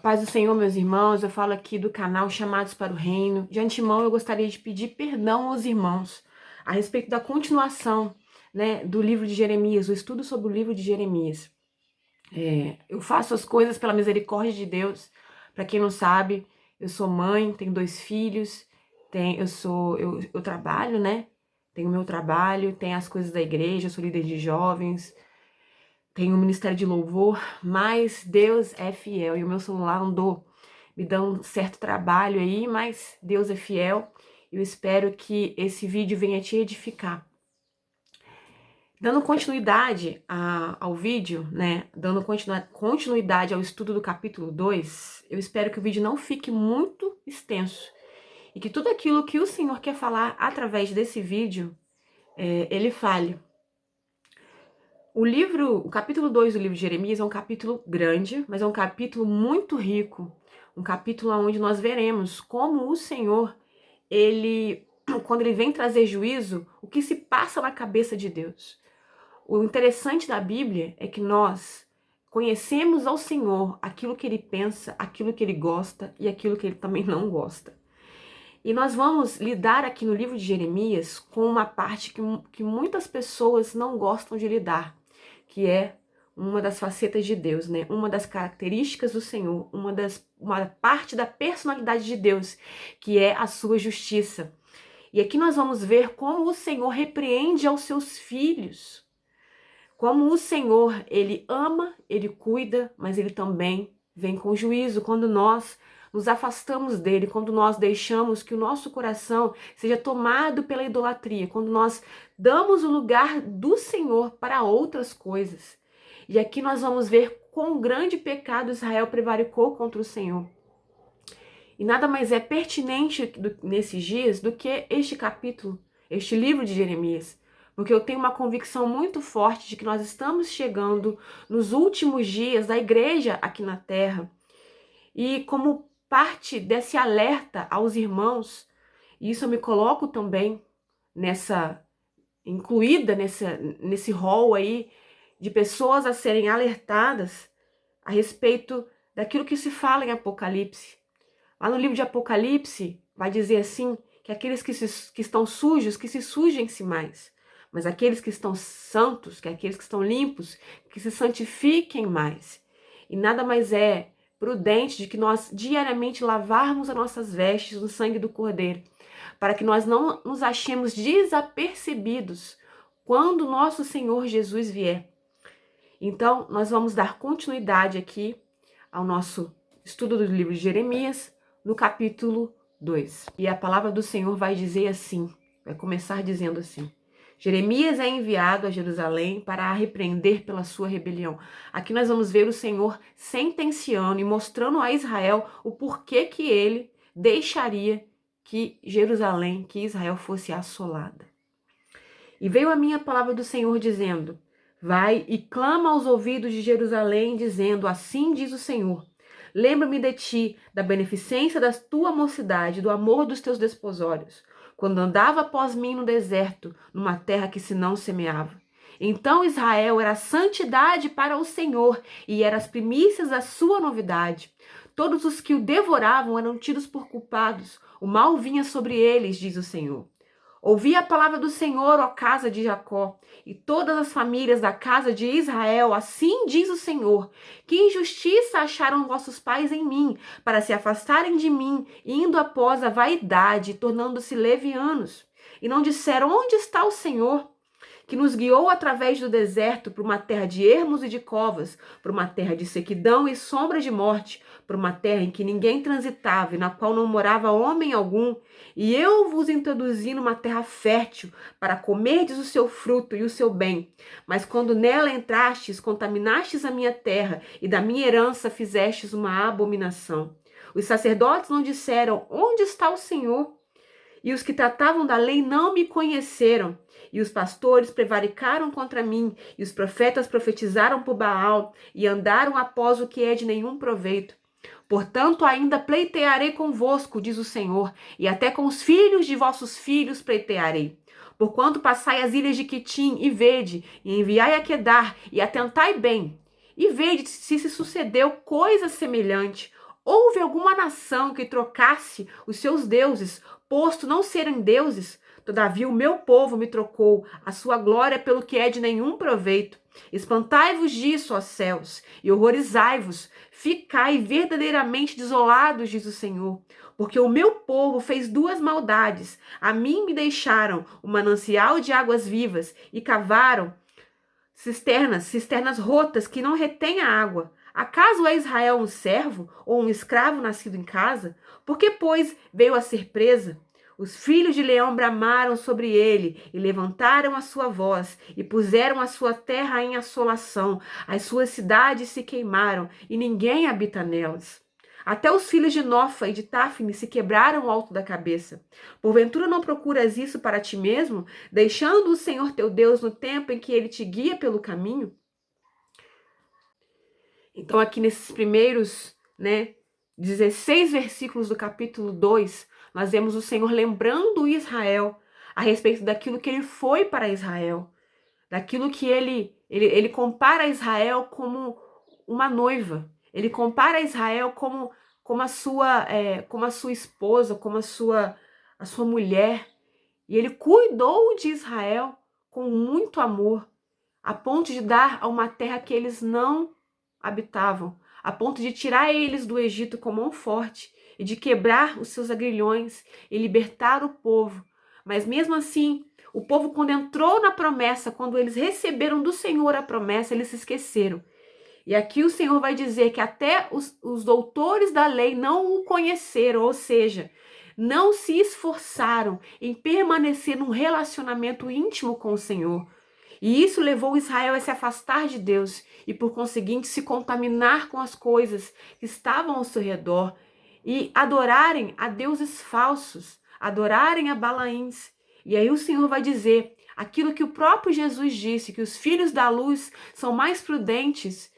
Paz do Senhor, meus irmãos, eu falo aqui do canal Chamados para o Reino. De antemão, eu gostaria de pedir perdão aos irmãos a respeito da continuação, né, do livro de Jeremias, o estudo sobre o livro de Jeremias. Eu faço as coisas pela misericórdia de Deus. Para quem não sabe, eu sou mãe, tenho 2 filhos, eu trabalho, né? Tenho meu trabalho, tenho as coisas da igreja, eu sou líder de jovens, tenho um ministério de louvor, mas Deus é fiel e o meu celular andou me dando um certo trabalho aí, mas Deus é fiel. Eu espero que esse vídeo venha te edificar. Dando continuidade ao vídeo, né, dando continuidade ao estudo do capítulo 2, eu espero que o vídeo não fique muito extenso e que tudo aquilo que o Senhor quer falar através desse vídeo, ele fale. O capítulo 2 do livro de Jeremias é um capítulo grande, mas é um capítulo muito rico, um capítulo onde nós veremos como o Senhor, quando ele vem trazer juízo, o que se passa na cabeça de Deus. O interessante da Bíblia é que nós conhecemos ao Senhor aquilo que ele pensa, aquilo que ele gosta e aquilo que ele também não gosta. E nós vamos lidar aqui no livro de Jeremias com uma parte que muitas pessoas não gostam de lidar, que é uma das facetas de Deus, né? Uma das características do Senhor, uma parte da personalidade de Deus, que é a sua justiça. E aqui nós vamos ver como o Senhor repreende aos seus filhos. Como o Senhor, ele ama, ele cuida, mas ele também vem com juízo quando nós nos afastamos dele, quando nós deixamos que o nosso coração seja tomado pela idolatria, quando nós damos o lugar do Senhor para outras coisas. E aqui nós vamos ver quão grande pecado Israel prevaricou contra o Senhor. E nada mais é pertinente nesses dias do que este capítulo, este livro de Jeremias. Porque eu tenho uma convicção muito forte de que nós estamos chegando nos últimos dias da igreja aqui na Terra. E como parte desse alerta aos irmãos, e isso eu me coloco também incluída nesse rol aí de pessoas a serem alertadas a respeito daquilo que se fala em Apocalipse. Lá no livro de Apocalipse vai dizer assim, que aqueles que estão sujos, que se sujem-se mais. Mas aqueles que estão santos, que aqueles que estão limpos, que se santifiquem mais. E nada mais é prudente de que nós diariamente lavarmos as nossas vestes no sangue do Cordeiro, para que nós não nos achemos desapercebidos quando nosso Senhor Jesus vier. Então, nós vamos dar continuidade aqui ao nosso estudo do livro de Jeremias, no capítulo 2. E a palavra do Senhor vai dizer assim, vai começar dizendo assim: Jeremias é enviado a Jerusalém para a repreender pela sua rebelião. Aqui nós vamos ver o Senhor sentenciando e mostrando a Israel o porquê que ele deixaria que Jerusalém, que Israel fosse assolada. E veio a minha palavra do Senhor dizendo: vai e clama aos ouvidos de Jerusalém, dizendo: assim diz o Senhor, lembra-me de ti, da beneficência da tua mocidade, do amor dos teus desposórios, quando andava após mim no deserto, numa terra que se não semeava. Então Israel era santidade para o Senhor, e era as primícias da sua novidade. Todos os que o devoravam eram tidos por culpados, o mal vinha sobre eles, diz o Senhor. Ouvi a palavra do Senhor, ó casa de Jacó, e todas as famílias da casa de Israel, assim diz o Senhor: que injustiça acharam vossos pais em mim, para se afastarem de mim, indo após a vaidade, tornando-se levianos. E não disseram: onde está o Senhor, que nos guiou através do deserto para uma terra de ermos e de covas, para uma terra de sequidão e sombra de morte, para uma terra em que ninguém transitava e na qual não morava homem algum. E eu vos introduzi numa terra fértil, para comerdes o seu fruto e o seu bem. Mas quando nela entrastes, contaminastes a minha terra, e da minha herança fizestes uma abominação. Os sacerdotes não disseram: onde está o Senhor? E os que tratavam da lei não me conheceram. E os pastores prevaricaram contra mim, e os profetas profetizaram por Baal, e andaram após o que é de nenhum proveito. Portanto, ainda pleitearei convosco, diz o Senhor, e até com os filhos de vossos filhos pleitearei. Porquanto passai as ilhas de Quitim, e vede, e enviai a Quedar, e atentai bem, e vede se sucedeu coisa semelhante, Houve alguma nação que trocasse os seus deuses, posto não serem deuses? Todavia o meu povo me trocou a sua glória pelo que é de nenhum proveito. Espantai-vos disso, ó céus, e horrorizai-vos. Ficai verdadeiramente desolados, diz o Senhor. Porque o meu povo fez duas maldades. A mim me deixaram um manancial de águas vivas e cavaram cisternas rotas que não retêm a água. Acaso é Israel um servo ou um escravo nascido em casa? Porque, pois, veio a ser presa? Os filhos de Leão bramaram sobre ele e levantaram a sua voz e puseram a sua terra em assolação. As suas cidades se queimaram e ninguém habita nelas. Até os filhos de Nofa e de Tafne se quebraram o alto da cabeça. Porventura não procuras isso para ti mesmo, deixando o Senhor teu Deus no tempo em que ele te guia pelo caminho? Então, aqui nesses primeiros, 16 versículos do capítulo 2, nós vemos o Senhor lembrando Israel a respeito daquilo que ele foi para Israel, daquilo que ele compara Israel como uma noiva, ele compara Israel como a sua esposa, como a sua mulher, e ele cuidou de Israel com muito amor, a ponto de dar a uma terra que eles não habitavam, a ponto de tirar eles do Egito com mão forte e de quebrar os seus agrilhões e libertar o povo. Mas mesmo assim, o povo, quando entrou na promessa, quando eles receberam do Senhor a promessa, eles se esqueceram. E aqui o Senhor vai dizer que até os doutores da lei não o conheceram, ou seja, não se esforçaram em permanecer num relacionamento íntimo com o Senhor. E isso levou Israel a se afastar de Deus e, por conseguinte, se contaminar com as coisas que estavam ao seu redor e adorarem a deuses falsos, adorarem a Balaíns. E aí o Senhor vai dizer aquilo que o próprio Jesus disse, que os filhos da luz são mais prudentes,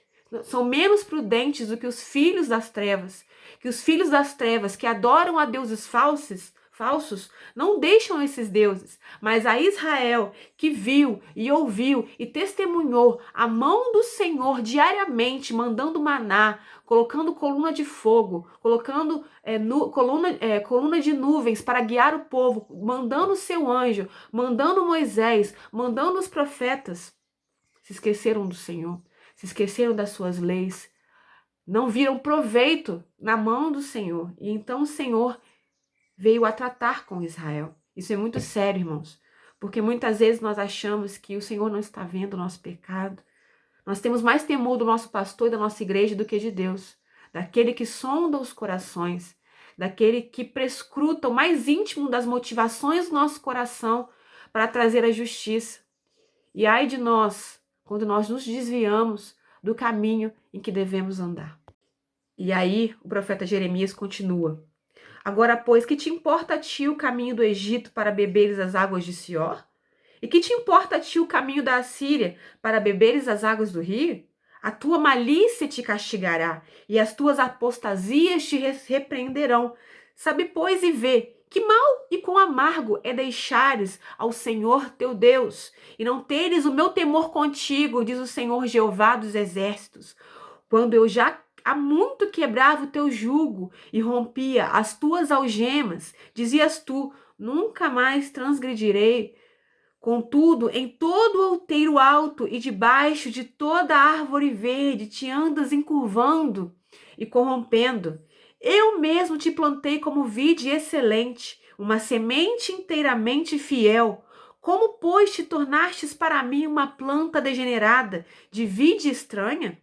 são menos prudentes do que os filhos das trevas, que os filhos das trevas que adoram a deuses falsos não deixam esses deuses, mas a Israel que viu e ouviu e testemunhou a mão do Senhor diariamente, mandando maná, colocando coluna de fogo, colocando coluna de nuvens para guiar o povo, mandando o seu anjo, mandando Moisés, mandando os profetas, se esqueceram do Senhor, se esqueceram das suas leis, não viram proveito na mão do Senhor. E então o Senhor veio a tratar com Israel. Isso é muito sério, irmãos, porque muitas vezes nós achamos que o Senhor não está vendo o nosso pecado. Nós temos mais temor do nosso pastor e da nossa igreja do que de Deus, daquele que sonda os corações, daquele que prescruta o mais íntimo das motivações do nosso coração para trazer a justiça. E ai de nós, quando nós nos desviamos do caminho em que devemos andar. E aí o profeta Jeremias continua: Agora, pois, que te importa a ti o caminho do Egito para beberes as águas de Sior? E que te importa a ti o caminho da Assíria para beberes as águas do rio? A tua malícia te castigará, e as tuas apostasias te repreenderão. Sabe, pois, e vê, que mal e quão amargo é deixares ao Senhor teu Deus, e não teres o meu temor contigo, diz o Senhor Jeová dos exércitos, quando eu já há muito quebrava o teu jugo e rompia as tuas algemas, dizias tu, nunca mais transgredirei. Contudo, em todo o outeiro alto e debaixo de toda árvore verde te andas encurvando e corrompendo. Eu mesmo te plantei como vide excelente, uma semente inteiramente fiel. Como, pois, te tornastes para mim uma planta degenerada, de vide estranha?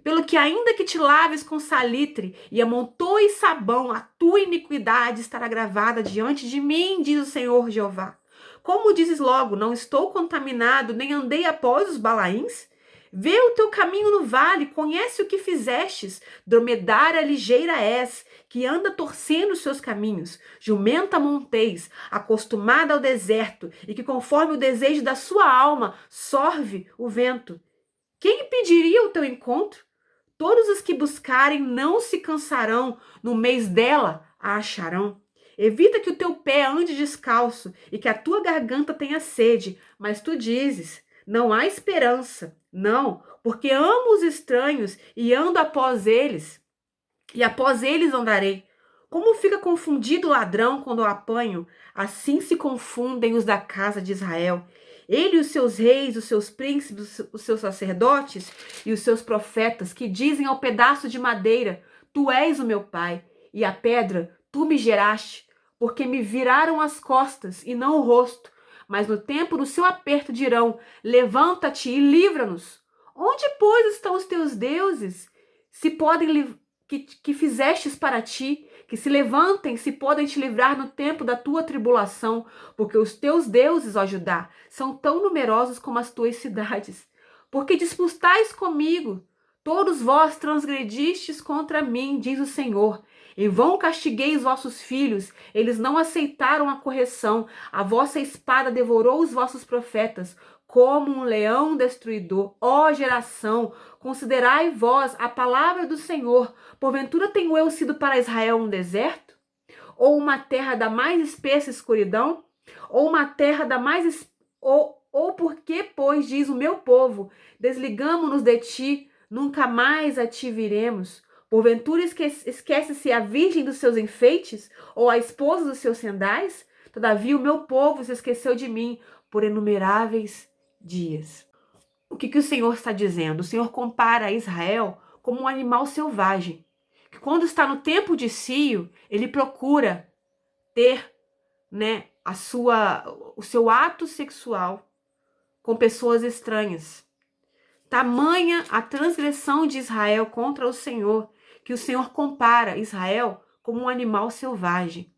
Pelo que ainda que te laves com salitre e amontoes sabão, a tua iniquidade estará gravada diante de mim, diz o Senhor Jeová. Como dizes logo, não estou contaminado, nem andei após os Balaíns? Vê o teu caminho no vale, conhece o que fizestes. Dromedária ligeira és, que anda torcendo os seus caminhos. Jumenta montês, acostumada ao deserto, e que conforme o desejo da sua alma, sorve o vento. Quem impediria o teu encontro? Todos os que buscarem não se cansarão, no mês dela a acharão. Evita que o teu pé ande descalço e que a tua garganta tenha sede, mas tu dizes, não há esperança. Não, porque amo os estranhos e ando após eles. e após eles andarei. Como fica confundido o ladrão quando o apanho, assim se confundem os da casa de Israel. Ele e os seus reis, os seus príncipes, os seus sacerdotes e os seus profetas, que dizem ao pedaço de madeira: Tu és o meu pai, e a pedra, tu me geraste, porque me viraram as costas e não o rosto. Mas no tempo do seu aperto dirão: Levanta-te e livra-nos. Onde, pois, estão os teus deuses? Se podem que fizestes para ti, que se levantem, se podem te livrar no tempo da tua tribulação, porque os teus deuses, ó Judá, são tão numerosos como as tuas cidades. Porque disputais comigo, todos vós transgredistes contra mim, diz o Senhor. Em vão castiguei os vossos filhos, eles não aceitaram a correção, a vossa espada devorou os vossos profetas, como um leão destruidor. Ó geração, considerai vós a palavra do Senhor. Porventura tenho eu sido para Israel um deserto? Ou uma terra da mais espessa escuridão? Ou uma terra da mais... Ou porque, pois, diz o meu povo, desligamo-nos de ti, nunca mais a ti viremos? Porventura esquece-se a virgem dos seus enfeites? Ou a esposa dos seus sendais? Todavia o meu povo se esqueceu de mim por inumeráveis dias. O que o Senhor está dizendo? O Senhor compara Israel como um animal selvagem, que quando está no tempo de cio, ele procura ter, né, o seu ato sexual com pessoas estranhas. Tamanha a transgressão de Israel contra o Senhor, que o Senhor compara Israel como um animal selvagem.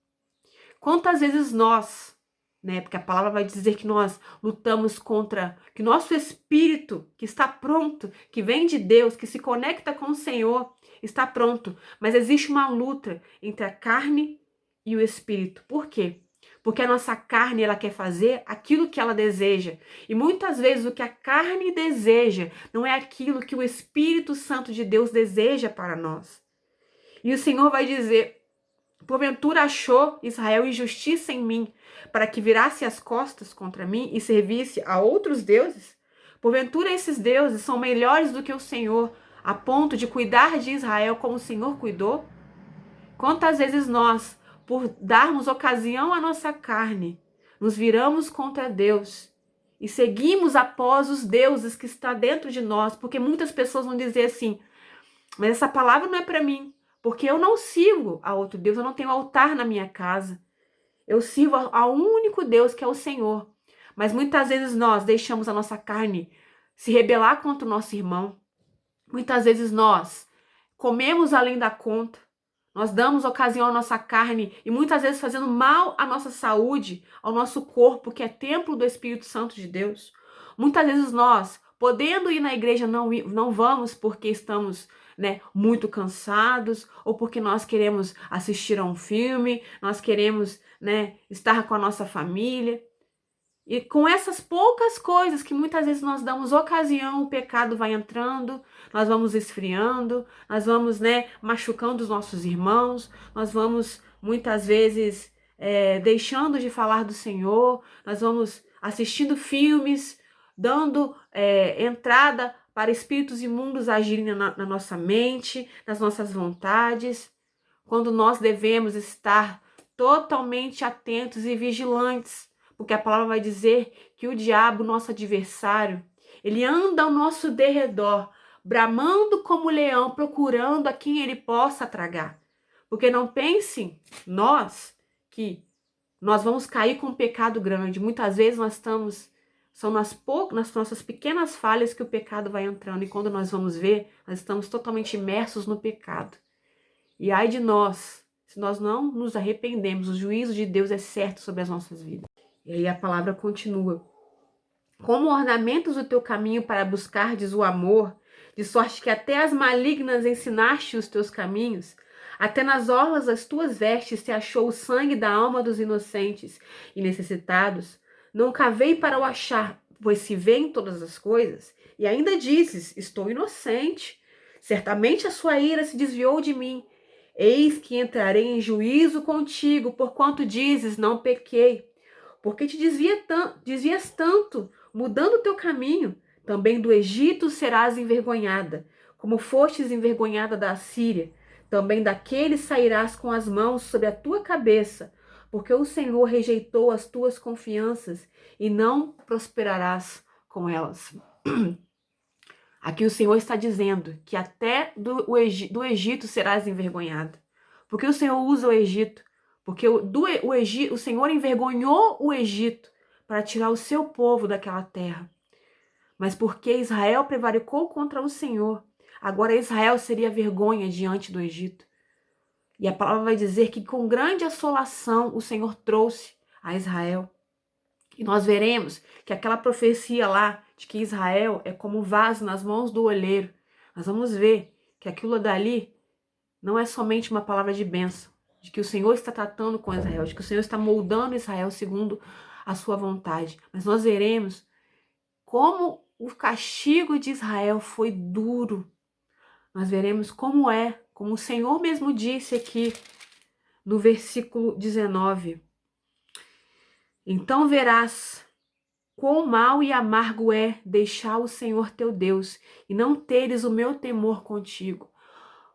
Quantas vezes nós, né, porque a palavra vai dizer que nós lutamos contra, que nosso espírito, que está pronto, que vem de Deus, que se conecta com o Senhor, está pronto, mas existe uma luta entre a carne e o espírito. Por quê? Porque a nossa carne, ela quer fazer aquilo que ela deseja. E muitas vezes o que a carne deseja não é aquilo que o Espírito Santo de Deus deseja para nós. E o Senhor vai dizer: porventura achou Israel injustiça em mim, para que virasse as costas contra mim e servisse a outros deuses? Porventura esses deuses são melhores do que o Senhor, a ponto de cuidar de Israel como o Senhor cuidou? Quantas vezes nós, por darmos ocasião à nossa carne, nos viramos contra Deus e seguimos após os deuses que está dentro de nós? Porque muitas pessoas vão dizer assim: mas essa palavra não é para mim, porque eu não sirvo a outro Deus, eu não tenho altar na minha casa. Eu sirvo ao único Deus, que é o Senhor. Mas muitas vezes nós deixamos a nossa carne se rebelar contra o nosso irmão. Muitas vezes nós comemos além da conta. Nós damos ocasião à nossa carne e muitas vezes fazendo mal à nossa saúde, ao nosso corpo, que é templo do Espírito Santo de Deus. Muitas vezes nós, podendo ir na igreja, não vamos porque estamos, né, muito cansados, ou porque nós queremos assistir a um filme, nós queremos, né, estar com a nossa família. E com essas poucas coisas que muitas vezes nós damos ocasião, o pecado vai entrando, nós vamos esfriando, nós vamos, né, machucando os nossos irmãos, nós vamos muitas vezes deixando de falar do Senhor, nós vamos assistindo filmes, dando entrada para espíritos imundos agirem na nossa mente, nas nossas vontades, quando nós devemos estar totalmente atentos e vigilantes. Porque a palavra vai dizer que o diabo, nosso adversário, ele anda ao nosso derredor, bramando como leão, procurando a quem ele possa tragar. Porque não pensem nós que nós vamos cair com um pecado grande. Muitas vezes são nas nossas pequenas falhas que o pecado vai entrando. E quando nós vamos ver, nós estamos totalmente imersos no pecado. E ai de nós, se nós não nos arrependemos, o juízo de Deus é certo sobre as nossas vidas. E aí a palavra continua: como ornamentos o teu caminho para buscardes o amor, de sorte que até as malignas ensinaste os teus caminhos, até nas orlas das tuas vestes se achou o sangue da alma dos inocentes e necessitados. Não cavei para o achar, pois se vêem todas as coisas. E ainda dizes: estou inocente. Certamente a sua ira se desviou de mim. Eis que entrarei em juízo contigo, porquanto dizes: não pequei. Porque te desvias tanto, mudando o teu caminho, também do Egito serás envergonhada, como fostes envergonhada da Assíria. Também daqueles sairás com as mãos sobre a tua cabeça, porque o Senhor rejeitou as tuas confianças e não prosperarás com elas. Aqui o Senhor está dizendo que até do Egito serás envergonhado. Porque o Senhor usa o Egito. Porque o Senhor envergonhou o Egito para tirar o seu povo daquela terra. Mas porque Israel prevaricou contra o Senhor, agora Israel seria vergonha diante do Egito. E a palavra vai dizer que com grande assolação o Senhor trouxe a Israel. E nós veremos que aquela profecia lá de que Israel é como um vaso nas mãos do olheiro, nós vamos ver que aquilo dali não é somente uma palavra de bênção, de que o Senhor está tratando com Israel, de que o Senhor está moldando Israel segundo a sua vontade. Mas nós veremos como o castigo de Israel foi duro. Nós veremos como o Senhor mesmo disse aqui no versículo 19. Então verás quão mau e amargo é deixar o Senhor teu Deus e não teres o meu temor contigo.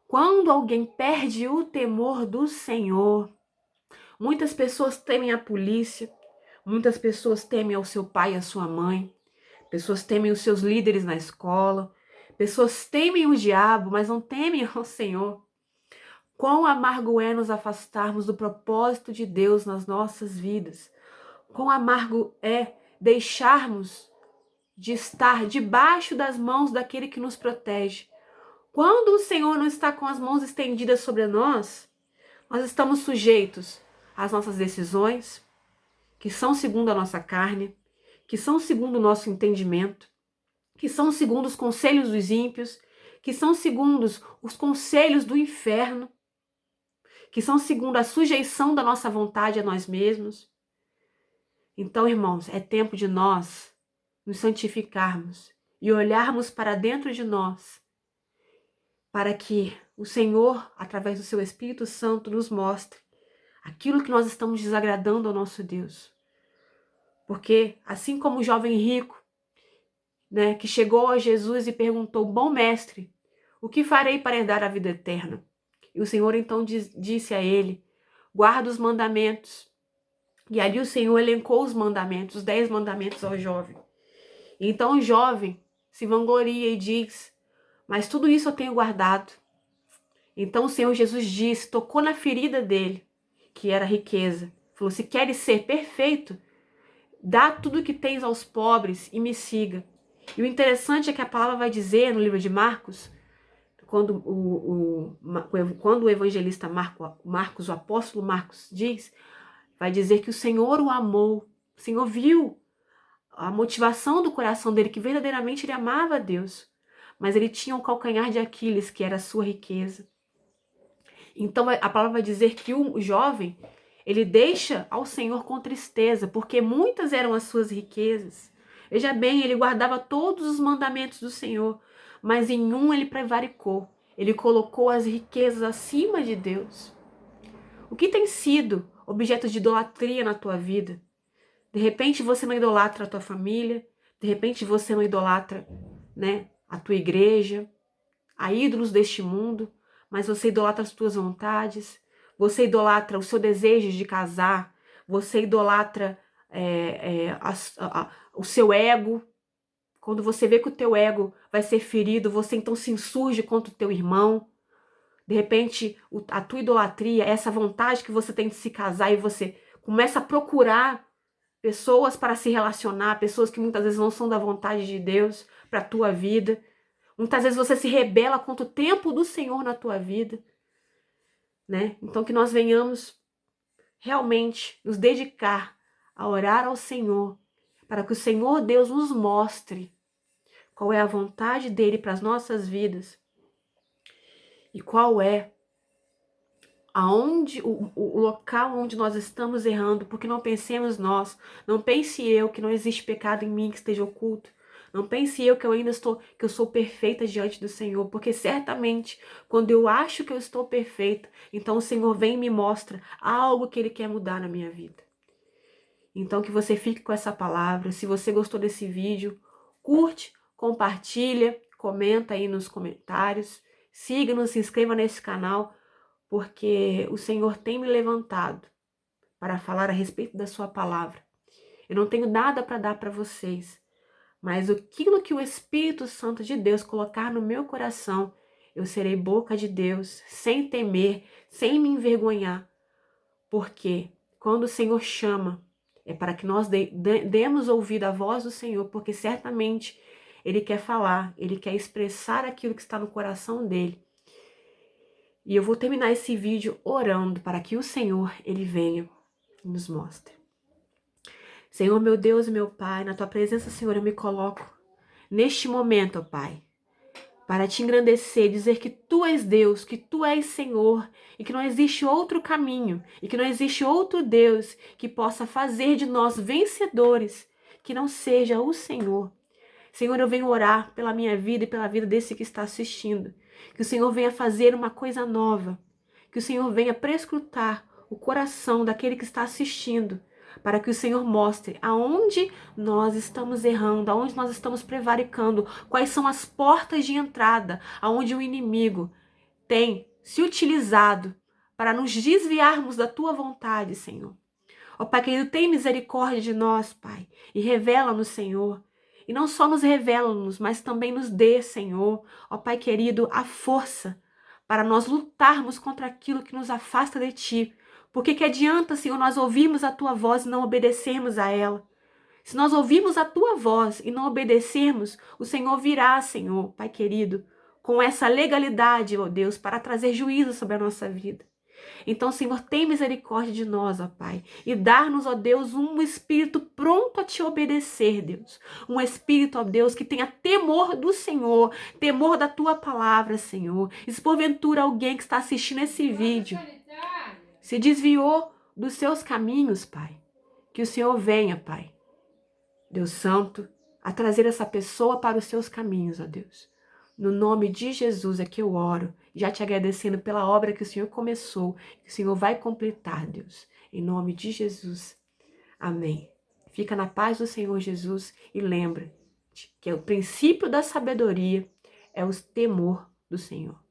Quando alguém perde o temor do Senhor, muitas pessoas temem a polícia, muitas pessoas temem ao seu pai e à sua mãe, pessoas temem os seus líderes na escola, pessoas temem o diabo, mas não temem ao Senhor. Quão amargo é nos afastarmos do propósito de Deus nas nossas vidas. Quão amargo é deixarmos de estar debaixo das mãos daquele que nos protege. Quando o Senhor não está com as mãos estendidas sobre nós, nós estamos sujeitos às nossas decisões, que são segundo a nossa carne, que são segundo o nosso entendimento, que são segundo os conselhos dos ímpios, que são segundo os conselhos do inferno, que são segundo a sujeição da nossa vontade a nós mesmos. Então, irmãos, é tempo de nós nos santificarmos e olharmos para dentro de nós, para que o Senhor, através do seu Espírito Santo, nos mostre aquilo que nós estamos desagradando ao nosso Deus. Porque, assim como o jovem rico, que chegou a Jesus e perguntou: bom mestre, o que farei para herdar a vida eterna? E o Senhor então disse a ele: guarda os mandamentos. E ali o Senhor elencou os mandamentos, os 10 mandamentos ao jovem. E então o jovem se vangloria e diz: mas tudo isso eu tenho guardado. Então o Senhor Jesus disse, tocou na ferida dele, que era a riqueza. Falou: se queres ser perfeito, dá tudo que tens aos pobres e me siga. E o interessante é que a palavra vai dizer no livro de Marcos, quando o evangelista Marcos, o apóstolo Marcos diz, vai dizer que o Senhor o amou. O Senhor viu a motivação do coração dele, que verdadeiramente ele amava a Deus. Mas ele tinha um calcanhar de Aquiles, que era a sua riqueza. Então a palavra vai dizer que o jovem, ele deixa ao Senhor com tristeza, porque muitas eram as suas riquezas. Veja bem, ele guardava todos os mandamentos do Senhor, mas em um ele prevaricou. Ele colocou as riquezas acima de Deus. O que tem sido objeto de idolatria na tua vida? De repente você não idolatra a tua família, de repente você não idolatra, a tua igreja, a ídolos deste mundo, mas você idolatra as tuas vontades, você idolatra o seu desejo de casar, você idolatra o seu ego. Quando você vê que o teu ego vai ser ferido, você então se insurge contra o teu irmão. De repente, a tua idolatria, essa vontade que você tem de se casar, e você começa a procurar pessoas para se relacionar, pessoas que muitas vezes não são da vontade de Deus para a tua vida. Muitas vezes você se rebela contra o tempo do Senhor na tua vida, Então que nós venhamos realmente nos dedicar a orar ao Senhor, para que o Senhor Deus nos mostre qual é a vontade dele para as nossas vidas e qual é o local onde nós estamos errando, porque não pensemos nós, não pense eu que não existe pecado em mim que esteja oculto. Não pense eu que eu sou perfeita diante do Senhor, porque certamente, quando eu acho que eu estou perfeita, então o Senhor vem e me mostra algo que Ele quer mudar na minha vida. Então que você fique com essa palavra. Se você gostou desse vídeo, curte, compartilha, comenta aí nos comentários, siga-nos, se inscreva nesse canal, porque o Senhor tem me levantado para falar a respeito da sua palavra. Eu não tenho nada para dar para vocês, mas aquilo que o Espírito Santo de Deus colocar no meu coração, eu serei boca de Deus, sem temer, sem me envergonhar, porque quando o Senhor chama, é para que nós demos ouvido à voz do Senhor, porque certamente Ele quer falar, Ele quer expressar aquilo que está no coração dEle. E eu vou terminar esse vídeo orando para que o Senhor, Ele venha e nos mostre. Senhor, meu Deus e meu Pai, na Tua presença, Senhor, eu me coloco neste momento, ó Pai, para te engrandecer, dizer que Tu és Deus, que Tu és Senhor, e que não existe outro caminho, e que não existe outro Deus que possa fazer de nós vencedores, que não seja o Senhor. Senhor, eu venho orar pela minha vida e pela vida desse que está assistindo, que o Senhor venha fazer uma coisa nova, que o Senhor venha prescrutar o coração daquele que está assistindo, para que o Senhor mostre aonde nós estamos errando, aonde nós estamos prevaricando, quais são as portas de entrada, aonde o inimigo tem se utilizado para nos desviarmos da Tua vontade, Senhor. Ó Pai querido, tem misericórdia de nós, Pai, e revela-nos, Senhor. E não só nos revela-nos, mas também nos dê, Senhor, ó Pai querido, a força para nós lutarmos contra aquilo que nos afasta de Ti. Porque que adianta, Senhor, nós ouvirmos a Tua voz e não obedecermos a ela? Se nós ouvirmos a Tua voz e não obedecermos, o Senhor virá, Senhor, Pai querido, com essa legalidade, ó Deus, para trazer juízo sobre a nossa vida. Então, Senhor, tem misericórdia de nós, ó Pai, e dar-nos, ó Deus, um espírito pronto a te obedecer, Deus. Um espírito, ó Deus, que tenha temor do Senhor, temor da Tua palavra, Senhor. E se porventura alguém que está assistindo esse vídeo se desviou dos seus caminhos, Pai, que o Senhor venha, Pai, Deus Santo, a trazer essa pessoa para os seus caminhos, ó Deus. No nome de Jesus é que eu oro, já te agradecendo pela obra que o Senhor começou, que o Senhor vai completar, Deus. Em nome de Jesus. Amém. Fica na paz do Senhor Jesus e lembra que o princípio da sabedoria é o temor do Senhor.